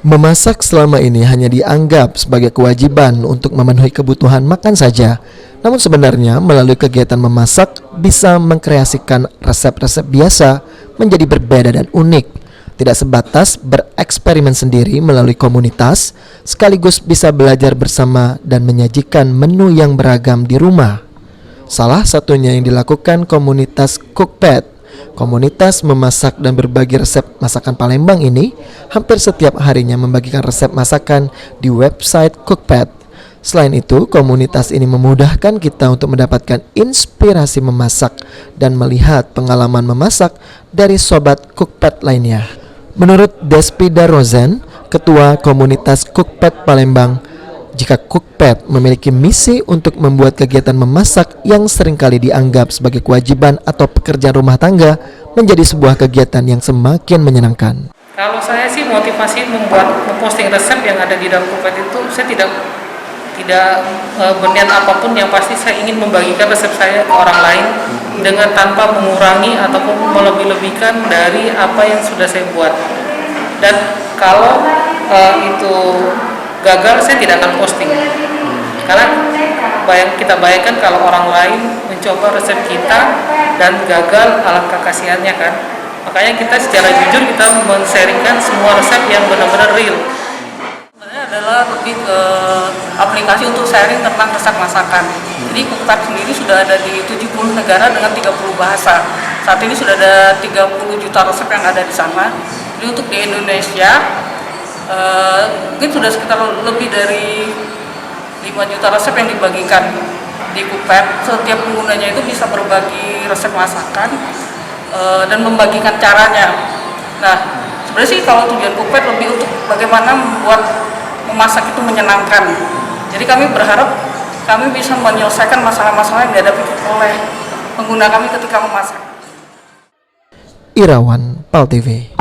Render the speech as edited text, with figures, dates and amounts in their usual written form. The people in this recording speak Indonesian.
Memasak selama ini hanya dianggap sebagai kewajiban untuk memenuhi kebutuhan makan saja. Namun sebenarnya melalui kegiatan memasak bisa mengkreasikan resep-resep biasa menjadi berbeda dan unik. Tidak sebatas bereksperimen sendiri melalui komunitas, sekaligus bisa belajar bersama dan menyajikan menu yang beragam di rumah. Salah satunya yang dilakukan komunitas Cookpad. Komunitas memasak dan berbagi resep masakan Palembang ini hampir setiap harinya membagikan resep masakan di website Cookpad. Selain itu, komunitas ini memudahkan kita untuk mendapatkan inspirasi memasak dan melihat pengalaman memasak dari sobat Cookpad lainnya. Menurut Despida Rosen, Ketua Komunitas Cookpad Palembang, jika Cookpad memiliki misi untuk membuat kegiatan memasak yang seringkali dianggap sebagai kewajiban atau pekerjaan rumah tangga menjadi sebuah kegiatan yang semakin menyenangkan. Kalau saya sih motivasi memposting resep yang ada di dalam Cookpad itu, saya tidak berniat apapun, yang pasti saya ingin membagikan resep saya ke orang lain dengan tanpa mengurangi ataupun melebih-lebihkan dari apa yang sudah saya buat. Dan kalau itu gagal, saya tidak akan posting, karena kita bayangkan kalau orang lain mencoba resep kita dan gagal, alangkah kasihannya kan. Makanya kita secara jujur kita men-sharingkan semua resep yang benar-benar real. Sebenarnya adalah lebih ke aplikasi untuk sharing tentang resep masakan. Jadi Cookpad sendiri sudah ada di 70 negara dengan 30 bahasa. Saat ini sudah ada 30 juta resep yang ada di sana. Jadi untuk di Indonesia mungkin sudah sekitar lebih dari 5 juta resep yang dibagikan di Cookpad. Setiap penggunanya itu bisa berbagi resep masakan dan membagikan caranya. Nah, sebenarnya sih kalau tujuan Cookpad lebih untuk bagaimana membuat memasak itu menyenangkan. Jadi kami berharap kami bisa menyelesaikan masalah-masalah yang dihadapi oleh pengguna kami ketika memasak. Irawan, PAL TV.